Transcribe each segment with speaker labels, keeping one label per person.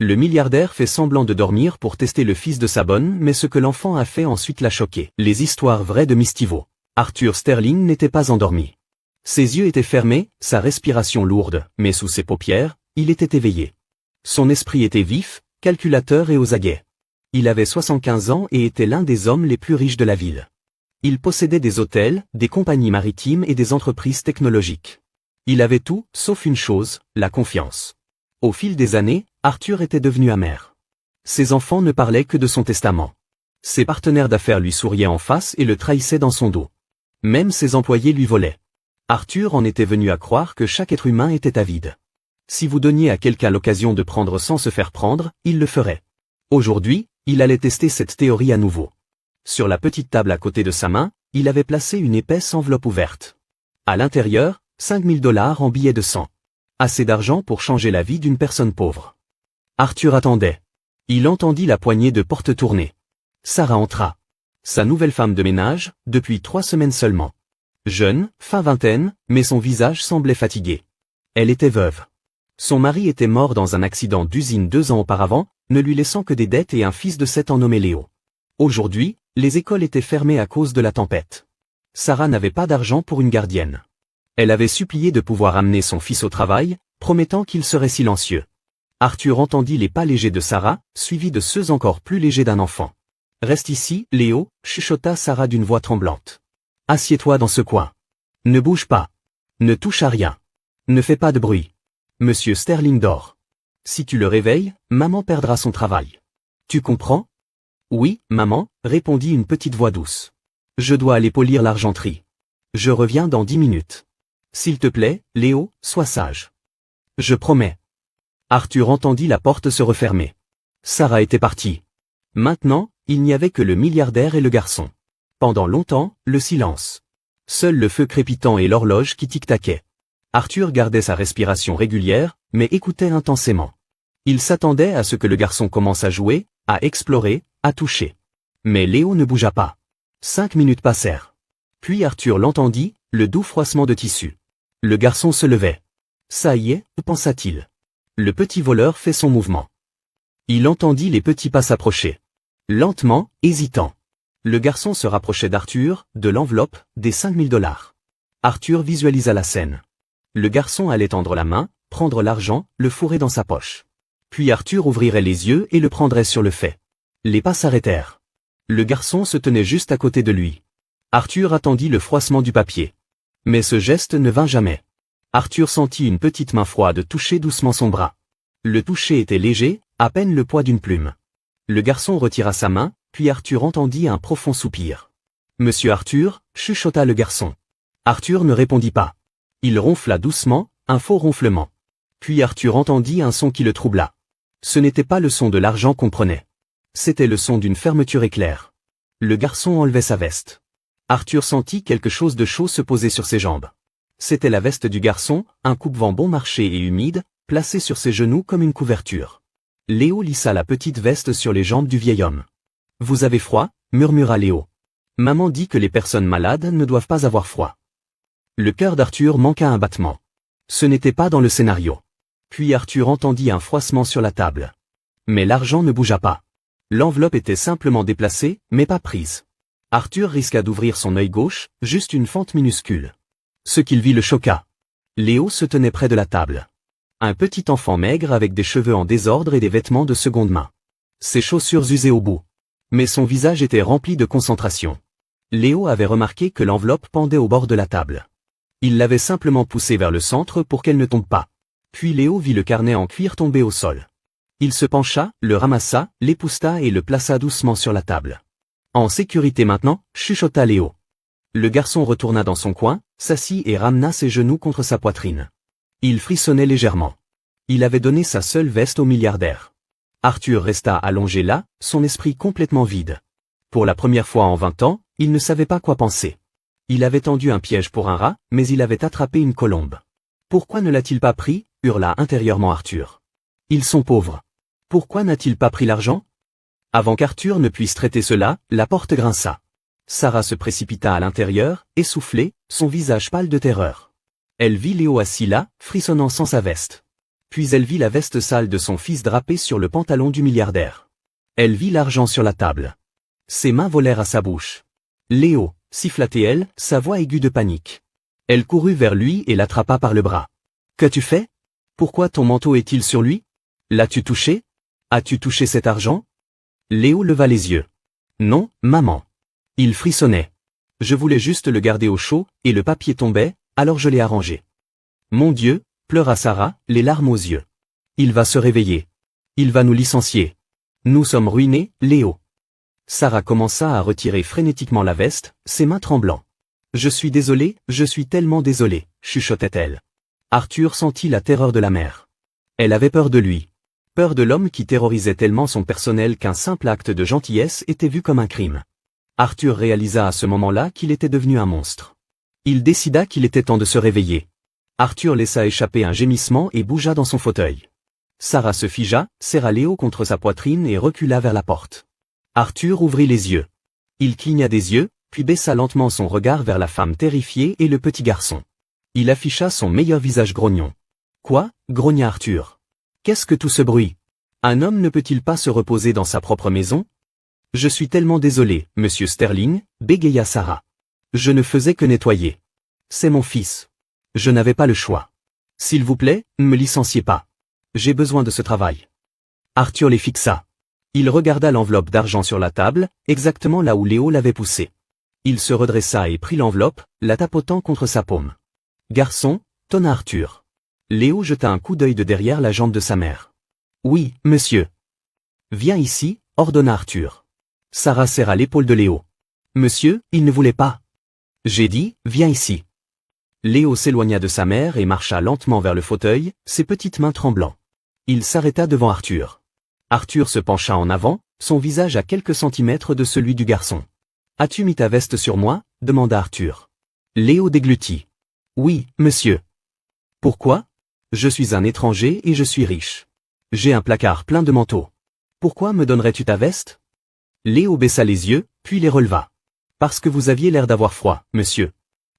Speaker 1: Le milliardaire fait semblant de dormir pour tester le fils de sa bonne, mais ce que l'enfant a fait ensuite l'a choqué. Les histoires vraies de Mistivo. Arthur Sterling n'était pas endormi. Ses yeux étaient fermés, sa respiration lourde, mais sous ses paupières, il était éveillé. Son esprit était vif, calculateur et aux aguets. Il avait 75 ans et était l'un des hommes les plus riches de la ville. Il possédait des hôtels, des compagnies maritimes et des entreprises technologiques. Il avait tout, sauf une chose, la confiance. Au fil des années, Arthur était devenu amer. Ses enfants ne parlaient que de son testament. Ses partenaires d'affaires lui souriaient en face et le trahissaient dans son dos. Même ses employés lui volaient. Arthur en était venu à croire que chaque être humain était avide. Si vous donniez à quelqu'un l'occasion de prendre sans se faire prendre, il le ferait. Aujourd'hui, il allait tester cette théorie à nouveau. Sur la petite table à côté de sa main, il avait placé une épaisse enveloppe ouverte. À l'intérieur, 5 000 $ en billets de 100. Assez d'argent pour changer la vie d'une personne pauvre. Arthur attendait. Il entendit la poignée de porte tourner. Sarah entra. Sa nouvelle femme de ménage, depuis 3 semaines seulement. Jeune, fin vingtaine, mais son visage semblait fatigué. Elle était veuve. Son mari était mort dans un accident d'usine 2 ans auparavant, ne lui laissant que des dettes et un fils de 7 ans nommé Léo. Aujourd'hui, les écoles étaient fermées à cause de la tempête. Sarah n'avait pas d'argent pour une gardienne. Elle avait supplié de pouvoir amener son fils au travail, promettant qu'il serait silencieux. Arthur entendit les pas légers de Sarah, suivis de ceux encore plus légers d'un enfant. « Reste ici, Léo » chuchota Sarah d'une voix tremblante. « Assieds-toi dans ce coin. Ne bouge pas. Ne touche à rien. Ne fais pas de bruit. Monsieur Sterling dort. Si tu le réveilles, maman perdra son travail. Tu comprends ? » « Oui, maman » répondit une petite voix douce. « Je dois aller polir l'argenterie. Je reviens dans 10 minutes. S'il te plaît, Léo, sois sage. »« Je promets. » Arthur entendit la porte se refermer. Sarah était partie. Maintenant, il n'y avait que le milliardaire et le garçon. Pendant longtemps, le silence. Seul le feu crépitant et l'horloge qui tic-taquait. Arthur gardait sa respiration régulière, mais écoutait intensément. Il s'attendait à ce que le garçon commence à jouer, à explorer, à toucher. Mais Léo ne bougea pas. 5 minutes passèrent. Puis Arthur l'entendit, le doux froissement de tissu. Le garçon se levait. Ça y est, pensa-t-il. Le petit voleur fait son mouvement. Il entendit les petits pas s'approcher. Lentement, hésitant. Le garçon se rapprochait d'Arthur, de l'enveloppe, des 5 000 $. Arthur visualisa la scène. Le garçon allait tendre la main, prendre l'argent, le fourrer dans sa poche. Puis Arthur ouvrirait les yeux et le prendrait sur le fait. Les pas s'arrêtèrent. Le garçon se tenait juste à côté de lui. Arthur attendit le froissement du papier. Mais ce geste ne vint jamais. Arthur sentit une petite main froide toucher doucement son bras. Le toucher était léger, à peine le poids d'une plume. Le garçon retira sa main, puis Arthur entendit un profond soupir. « Monsieur Arthur » chuchota le garçon. Arthur ne répondit pas. Il ronfla doucement, un faux ronflement. Puis Arthur entendit un son qui le troubla. Ce n'était pas le son de l'argent qu'on prenait. C'était le son d'une fermeture éclair. Le garçon enlevait sa veste. Arthur sentit quelque chose de chaud se poser sur ses jambes. C'était la veste du garçon, un coupe-vent bon marché et humide, placé sur ses genoux comme une couverture. Léo lissa la petite veste sur les jambes du vieil homme. « Vous avez froid » murmura Léo. « Maman dit que les personnes malades ne doivent pas avoir froid. » Le cœur d'Arthur manqua un battement. Ce n'était pas dans le scénario. Puis Arthur entendit un froissement sur la table. Mais l'argent ne bougea pas. L'enveloppe était simplement déplacée, mais pas prise. Arthur risqua d'ouvrir son œil gauche, juste une fente minuscule. Ce qu'il vit le choqua. Léo se tenait près de la table. Un petit enfant maigre avec des cheveux en désordre et des vêtements de seconde main. Ses chaussures usées au bout. Mais son visage était rempli de concentration. Léo avait remarqué que l'enveloppe pendait au bord de la table. Il l'avait simplement poussée vers le centre pour qu'elle ne tombe pas. Puis Léo vit le carnet en cuir tomber au sol. Il se pencha, le ramassa, l'épousseta et le plaça doucement sur la table. « En sécurité maintenant » chuchota Léo. Le garçon retourna dans son coin, s'assit et ramena ses genoux contre sa poitrine. Il frissonnait légèrement. Il avait donné sa seule veste au milliardaire. Arthur resta allongé là, son esprit complètement vide. Pour la première fois en 20 ans, il ne savait pas quoi penser. Il avait tendu un piège pour un rat, mais il avait attrapé une colombe. Pourquoi ne l'a-t-il pas pris ? Hurla intérieurement Arthur. Ils sont pauvres. Pourquoi n'a-t-il pas pris l'argent ? Avant qu'Arthur ne puisse traiter cela, la porte grinça. Sarah se précipita à l'intérieur, essoufflée, son visage pâle de terreur. Elle vit Léo assis là, frissonnant sans sa veste. puis elle vit la veste sale de son fils drapée sur le pantalon du milliardaire. Elle vit l'argent sur la table. Ses mains volèrent à sa bouche. Léo, siffla-t-elle, sa voix aiguë de panique. Elle courut vers lui et l'attrapa par le bras. Qu'as-tu fait? Pourquoi ton manteau est-il sur lui? L'as-tu touché? As-tu touché cet argent? Léo leva les yeux. Non, maman. Il frissonnait. Je voulais juste le garder au chaud, et le papier tombait, alors je l'ai arrangé. Mon Dieu, pleura Sarah, les larmes aux yeux. Il va se réveiller. Il va nous licencier. Nous sommes ruinés, Léo. Sarah commença à retirer frénétiquement la veste, ses mains tremblant. Je suis tellement désolée, chuchotait-elle. Arthur sentit la terreur de la mère. Elle avait peur de lui. Peur de l'homme qui terrorisait tellement son personnel qu'un simple acte de gentillesse était vu comme un crime. Arthur réalisa à ce moment-là qu'il était devenu un monstre. Il décida qu'il était temps de se réveiller. Arthur laissa échapper un gémissement et bougea dans son fauteuil. Sarah se figea, serra Léo contre sa poitrine et recula vers la porte. Arthur ouvrit les yeux. Il cligna des yeux, puis baissa lentement son regard vers la femme terrifiée et le petit garçon. Il afficha son meilleur visage grognon. Quoi? Grogna Arthur. Qu'est-ce que tout ce bruit? Un homme ne peut-il pas se reposer dans sa propre maison? Je suis tellement désolé, monsieur Sterling, bégaya Sarah. Je ne faisais que nettoyer. C'est mon fils. Je n'avais pas le choix. S'il vous plaît, ne me licenciez pas. J'ai besoin de ce travail. Arthur les fixa. Il regarda l'enveloppe d'argent sur la table, exactement là où Léo l'avait poussée. Il se redressa et prit l'enveloppe, la tapotant contre sa paume. Garçon, tonna Arthur. Léo jeta un coup d'œil de derrière la jambe de sa mère. Oui, monsieur. Viens ici, ordonna Arthur. Sarah serra l'épaule de Léo. Monsieur, il ne voulait pas. J'ai dit, viens ici. Léo s'éloigna de sa mère et marcha lentement vers le fauteuil, ses petites mains tremblant. Il s'arrêta devant Arthur. Arthur se pencha en avant, son visage à quelques centimètres de celui du garçon. As-tu mis ta veste sur moi? Demanda Arthur. Léo déglutit. Oui, monsieur. Pourquoi? Je suis un étranger et je suis riche. J'ai un placard plein de manteaux. Pourquoi me donnerais-tu ta veste? Léo baissa les yeux, puis les releva. Parce que vous aviez l'air d'avoir froid, monsieur.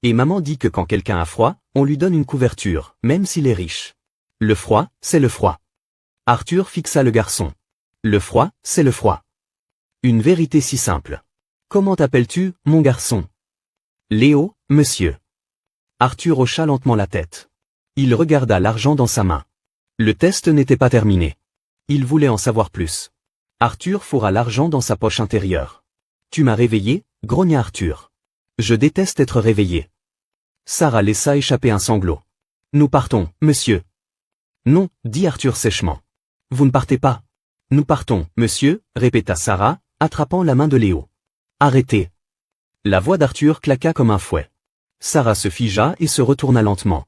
Speaker 1: Et maman dit que quand quelqu'un a froid, on lui donne une couverture, même s'il est riche. Le froid, c'est le froid. Arthur fixa le garçon. Le froid, c'est le froid. Une vérité si simple. Comment t'appelles-tu, mon garçon? Léo, monsieur. Arthur hocha lentement la tête. Il regarda l'argent dans sa main. Le test n'était pas terminé. Il voulait en savoir plus. Arthur fourra l'argent dans sa poche intérieure. Tu m'as réveillé, grogna Arthur. Je déteste être réveillé. Sarah laissa échapper un sanglot. Nous partons, monsieur. Non, dit Arthur sèchement. Vous ne partez pas. Nous partons, monsieur, répéta Sarah, attrapant la main de Léo. Arrêtez. La voix d'Arthur claqua comme un fouet. Sarah se figea et se retourna lentement.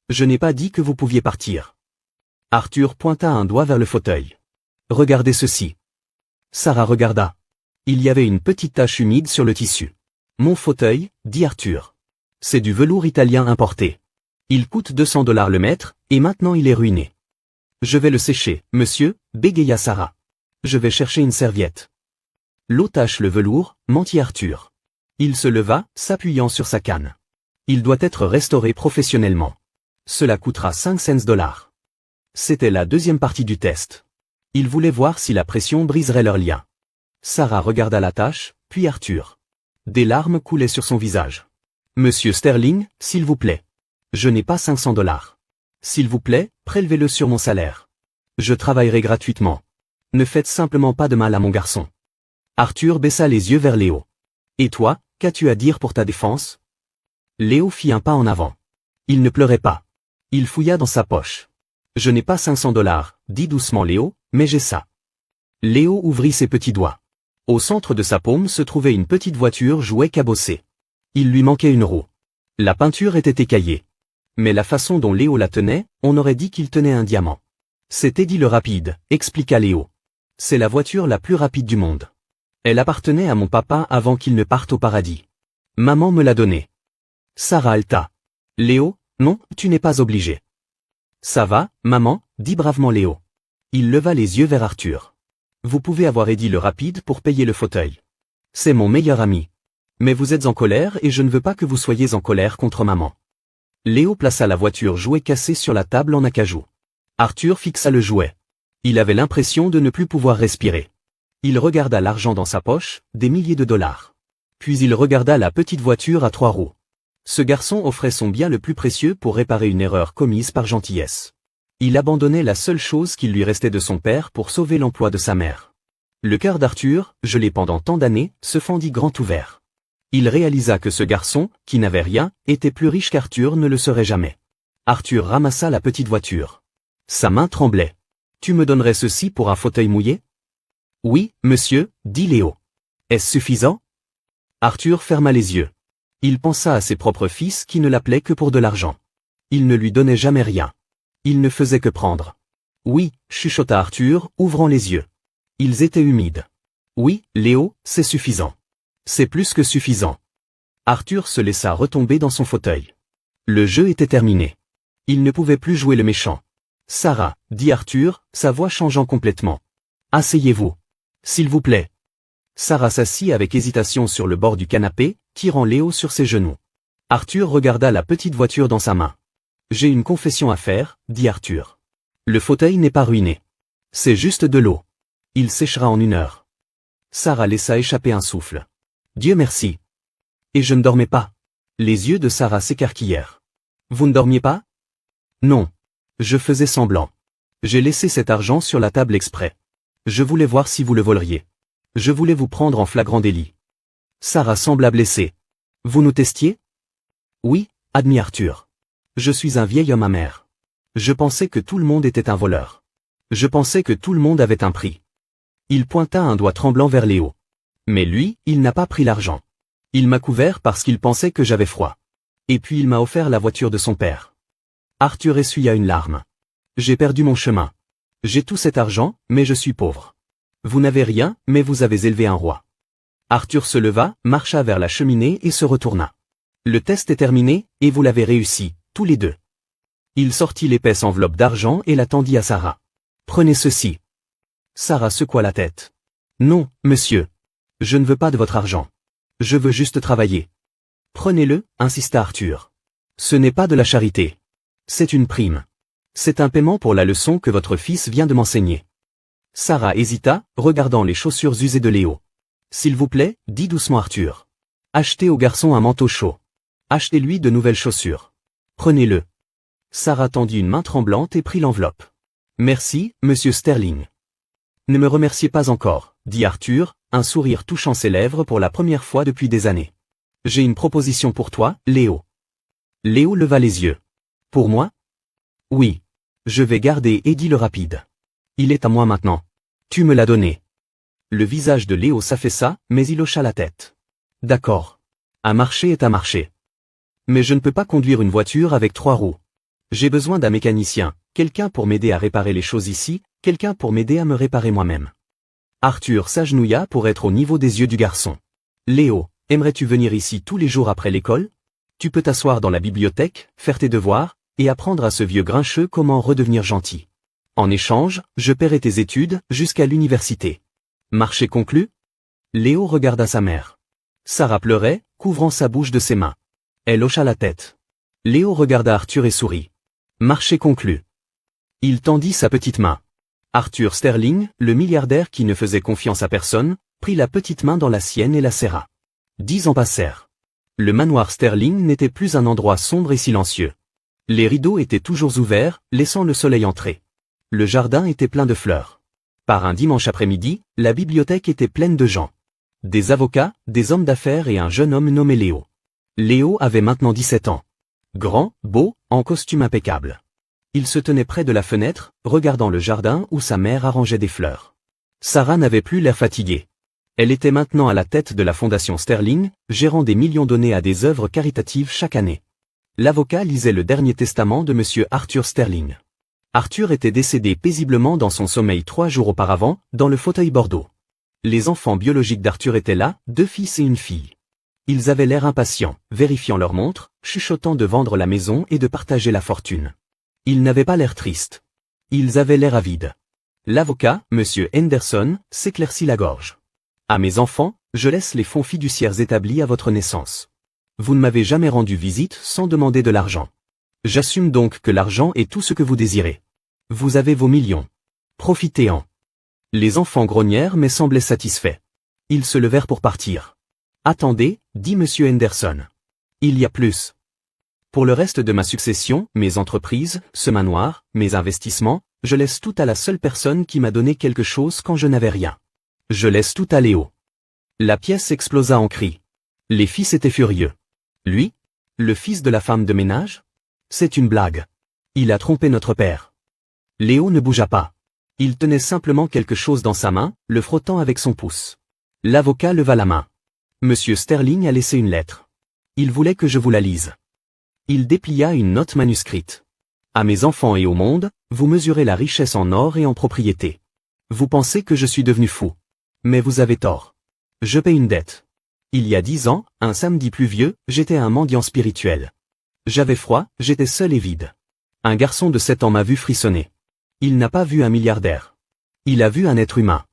Speaker 1: Je n'ai pas dit que vous pouviez partir. Arthur pointa un doigt vers le fauteuil. Regardez ceci. Sarah regarda. Il y avait une petite tache humide sur le tissu. Mon fauteuil, dit Arthur. C'est du velours italien importé. Il coûte $200 le mètre, et maintenant il est ruiné. Je vais le sécher, monsieur, bégaya Sarah. Je vais chercher une serviette. L'eau tache le velours, mentit Arthur. Il se leva, s'appuyant sur sa canne. Il doit être restauré professionnellement. Cela coûtera 5 cents. C'était la deuxième partie du test. Il voulait voir si la pression briserait leur lien. Sarah regarda la tâche, puis Arthur. Des larmes coulaient sur son visage. Monsieur Sterling, s'il vous plaît. Je n'ai pas $500. S'il vous plaît, prélevez-le sur mon salaire. Je travaillerai gratuitement. Ne faites simplement pas de mal à mon garçon. Arthur baissa les yeux vers Léo. Et toi, qu'as-tu à dire pour ta défense? Léo fit un pas en avant. Il ne pleurait pas. Il fouilla dans sa poche. Je n'ai pas $500, dit doucement Léo, mais j'ai ça. Léo ouvrit ses petits doigts. Au centre de sa paume se trouvait une petite voiture jouet cabossée. Il lui manquait une roue. La peinture était écaillée. Mais la façon dont Léo la tenait, on aurait dit qu'il tenait un diamant. C'est Eddie le rapide, expliqua Léo. C'est la voiture la plus rapide du monde. Elle appartenait à mon papa avant qu'il ne parte au paradis. Maman me l'a donnée. Sarah halta. Léo, non, tu n'es pas obligé. Ça va, maman, dit bravement Léo. Il leva les yeux vers Arthur. Vous pouvez avoir Eddie le rapide pour payer le fauteuil. C'est mon meilleur ami. Mais vous êtes en colère et je ne veux pas que vous soyez en colère contre maman. Léo plaça la voiture jouet cassée sur la table en acajou. Arthur fixa le jouet. Il avait l'impression de ne plus pouvoir respirer. Il regarda l'argent dans sa poche, des milliers de dollars. Puis il regarda la petite voiture à 3 roues. Ce garçon offrait son bien le plus précieux pour réparer une erreur commise par gentillesse. Il abandonnait la seule chose qu'il lui restait de son père pour sauver l'emploi de sa mère. Le cœur d'Arthur, gelé pendant tant d'années, se fendit grand ouvert. Il réalisa que ce garçon, qui n'avait rien, était plus riche qu'Arthur ne le serait jamais. Arthur ramassa la petite voiture. Sa main tremblait. « Tu me donnerais ceci pour un fauteuil mouillé ?»« Oui, monsieur, » dit Léo. « Est-ce suffisant ?» Arthur ferma les yeux. Il pensa à ses propres fils qui ne l'appelaient que pour de l'argent. Il ne lui donnait jamais rien. Il ne faisait que prendre. « Oui, » chuchota Arthur, ouvrant les yeux. Ils étaient humides. « Oui, Léo, c'est suffisant. C'est plus que suffisant. » Arthur se laissa retomber dans son fauteuil. Le jeu était terminé. Il ne pouvait plus jouer le méchant. « Sarah, » dit Arthur, sa voix changeant complètement. « Asseyez-vous. S'il vous plaît. » Sarah s'assit avec hésitation sur le bord du canapé, tirant Léo sur ses genoux. Arthur regarda la petite voiture dans sa main. « J'ai une confession à faire, » dit Arthur. « Le fauteuil n'est pas ruiné. C'est juste de l'eau. Il séchera en 1 heure. » Sarah laissa échapper un souffle. « Dieu merci. » Et je ne dormais pas. Les yeux de Sarah s'écarquillèrent. « Vous ne dormiez pas ?»« Non. Je faisais semblant. J'ai laissé cet argent sur la table exprès. Je voulais voir si vous le voleriez. Je voulais vous prendre en flagrant délit. » Sarah sembla blessée. « Vous nous testiez ?»« Oui, » admit Arthur. « Je suis un vieil homme amer. Je pensais que tout le monde était un voleur. Je pensais que tout le monde avait un prix. » Il pointa un doigt tremblant vers Léo. « Mais lui, il n'a pas pris l'argent. Il m'a couvert parce qu'il pensait que j'avais froid. Et puis il m'a offert la voiture de son père. » Arthur essuya une larme. « J'ai perdu mon chemin. J'ai tout cet argent, mais je suis pauvre. Vous n'avez rien, mais vous avez élevé un roi. » Arthur se leva, marcha vers la cheminée et se retourna. « Le test est terminé, et vous l'avez réussi, tous les deux. » Il sortit l'épaisse enveloppe d'argent et la tendit à Sarah. « Prenez ceci. » Sarah secoua la tête. « Non, monsieur. Je ne veux pas de votre argent. Je veux juste travailler. »« Prenez-le, » insista Arthur. « Ce n'est pas de la charité. C'est une prime. C'est un paiement pour la leçon que votre fils vient de m'enseigner. » Sarah hésita, regardant les chaussures usées de Léo. « S'il vous plaît, » dit doucement Arthur. « Achetez au garçon un manteau chaud. Achetez-lui de nouvelles chaussures. Prenez-le. » Sarah tendit une main tremblante et prit l'enveloppe. « Merci, monsieur Sterling. »« Ne me remerciez pas encore, » dit Arthur, un sourire touchant ses lèvres pour la première fois depuis des années. « J'ai une proposition pour toi, Léo. » Léo leva les yeux. « Pour moi ? » ?»« Oui. Je vais garder Eddie le rapide. Il est à moi maintenant. Tu me l'as donné. » Le visage de Léo s'affaissa, mais il hocha la tête. « D'accord. Un marché est un marché. Mais je ne peux pas conduire une voiture avec 3 roues. J'ai besoin d'un mécanicien, quelqu'un pour m'aider à réparer les choses ici, quelqu'un pour m'aider à me réparer moi-même. » Arthur s'agenouilla pour être au niveau des yeux du garçon. « Léo, aimerais-tu venir ici tous les jours après l'école ? Tu peux t'asseoir dans la bibliothèque, faire tes devoirs, et apprendre à ce vieux grincheux comment redevenir gentil. En échange, je paierai tes études jusqu'à l'université. Marché conclu ?» Léo regarda sa mère. Sarah pleurait, couvrant sa bouche de ses mains. Elle hocha la tête. Léo regarda Arthur et sourit. Marché conclu. Il tendit sa petite main. Arthur Sterling, le milliardaire qui ne faisait confiance à personne, prit la petite main dans la sienne et la serra. 10 ans passèrent. Le manoir Sterling n'était plus un endroit sombre et silencieux. Les rideaux étaient toujours ouverts, laissant le soleil entrer. Le jardin était plein de fleurs. Par un dimanche après-midi, la bibliothèque était pleine de gens. Des avocats, des hommes d'affaires et un jeune homme nommé Léo. Léo avait maintenant 17 ans. Grand, beau, en costume impeccable. Il se tenait près de la fenêtre, regardant le jardin où sa mère arrangeait des fleurs. Sarah n'avait plus l'air fatiguée. Elle était maintenant à la tête de la fondation Sterling, gérant des millions donnés à des œuvres caritatives chaque année. L'avocat lisait le dernier testament de monsieur Arthur Sterling. Arthur était décédé paisiblement dans son sommeil 3 jours auparavant, dans le fauteuil Bordeaux. Les enfants biologiques d'Arthur étaient là, 2 fils et une fille. Ils avaient l'air impatients, vérifiant leur montre, chuchotant de vendre la maison et de partager la fortune. Ils n'avaient pas l'air tristes. Ils avaient l'air avides. L'avocat, monsieur Henderson, s'éclaircit la gorge. À mes enfants, je laisse les fonds fiduciaires établis à votre naissance. Vous ne m'avez jamais rendu visite sans demander de l'argent. J'assume donc que l'argent est tout ce que vous désirez. Vous avez vos millions. Profitez-en. Les enfants grognèrent mais semblaient satisfaits. Ils se levèrent pour partir. Attendez, dit Monsieur Henderson. Il y a plus. Pour le reste de ma succession, mes entreprises, ce manoir, mes investissements, je laisse tout à la seule personne qui m'a donné quelque chose quand je n'avais rien. Je laisse tout à Léo. La pièce explosa en cris. Les fils étaient furieux. Lui? Le fils de la femme de ménage? C'est une blague. Il a trompé notre père. Léo ne bougea pas. Il tenait simplement quelque chose dans sa main, le frottant avec son pouce. L'avocat leva la main. Monsieur Sterling a laissé une lettre. Il voulait que je vous la lise. Il déplia une note manuscrite. À mes enfants et au monde, vous mesurez la richesse en or et en propriété. Vous pensez que je suis devenu fou. Mais vous avez tort. Je paie une dette. Il y a 10 ans, un samedi pluvieux, j'étais un mendiant spirituel. J'avais froid, j'étais seul et vide. Un garçon de 7 ans m'a vu frissonner. Il n'a pas vu un milliardaire. Il a vu un être humain.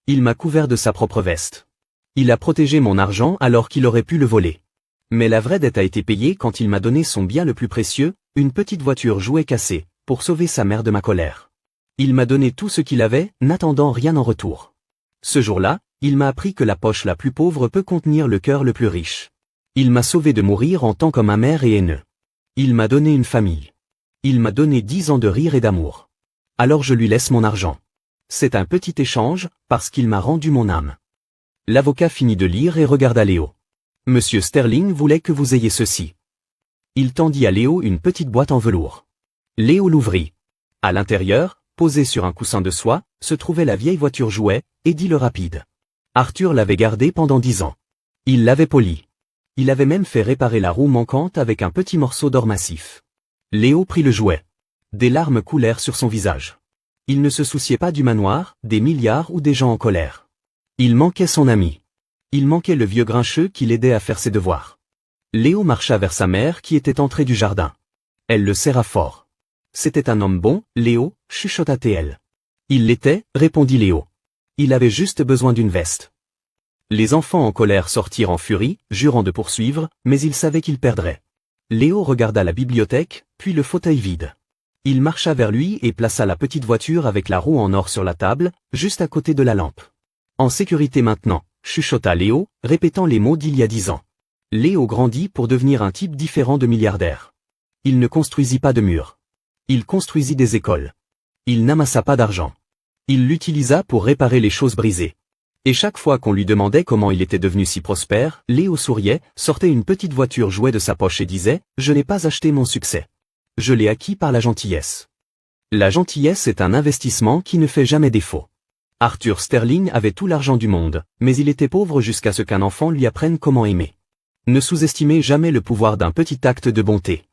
Speaker 1: Il m'a couvert de sa propre veste. Il a protégé mon argent alors qu'il aurait pu le voler. Mais la vraie dette a été payée quand il m'a donné son bien le plus précieux, une petite voiture jouet cassée, pour sauver sa mère de ma colère. Il m'a donné tout ce qu'il avait, n'attendant rien en retour. Ce jour-là, il m'a appris que la poche la plus pauvre peut contenir le cœur le plus riche. Il m'a sauvé de mourir en tant qu'homme amer et haineux. Il m'a donné une famille. Il m'a donné 10 ans de rire et d'amour. Alors je lui laisse mon argent. C'est un petit échange, parce qu'il m'a rendu mon âme. L'avocat finit de lire et regarda Léo. Monsieur Sterling voulait que vous ayez ceci. Il tendit à Léo une petite boîte en velours. Léo l'ouvrit. À l'intérieur, posée sur un coussin de soie, se trouvait la vieille voiture jouet, Eddie le rapide. Arthur l'avait gardée pendant 10 ans. Il l'avait polie. Il avait même fait réparer la roue manquante avec un petit morceau d'or massif. Léo prit le jouet. Des larmes coulèrent sur son visage. Il ne se souciait pas du manoir, des milliards ou des gens en colère. Il manquait son ami. Il manquait le vieux grincheux qui l'aidait à faire ses devoirs. Léo marcha vers sa mère qui était entrée du jardin. Elle le serra fort. C'était un homme bon, Léo, chuchota-t-elle. Il l'était, répondit Léo. Il avait juste besoin d'une veste. Les enfants en colère sortirent en furie, jurant de poursuivre, mais ils savaient qu'ils perdraient. Léo regarda la bibliothèque, puis le fauteuil vide. Il marcha vers lui et plaça la petite voiture avec la roue en or sur la table, juste à côté de la lampe. En sécurité maintenant, chuchota Léo, répétant les mots d'il y a 10 ans. Léo grandit pour devenir un type différent de milliardaire. Il ne construisit pas de murs. Il construisit des écoles. Il n'amassa pas d'argent. Il l'utilisa pour réparer les choses brisées. Et chaque fois qu'on lui demandait comment il était devenu si prospère, Léo souriait, sortait une petite voiture jouet de sa poche et disait « Je n'ai pas acheté mon succès. Je l'ai acquis par la gentillesse. » La gentillesse est un investissement qui ne fait jamais défaut. Arthur Sterling avait tout l'argent du monde, mais il était pauvre jusqu'à ce qu'un enfant lui apprenne comment aimer. Ne sous-estimez jamais le pouvoir d'un petit acte de bonté.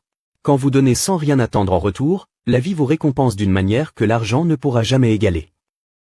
Speaker 1: Quand vous donnez sans rien attendre en retour, la vie vous récompense d'une manière que l'argent ne pourra jamais égaler.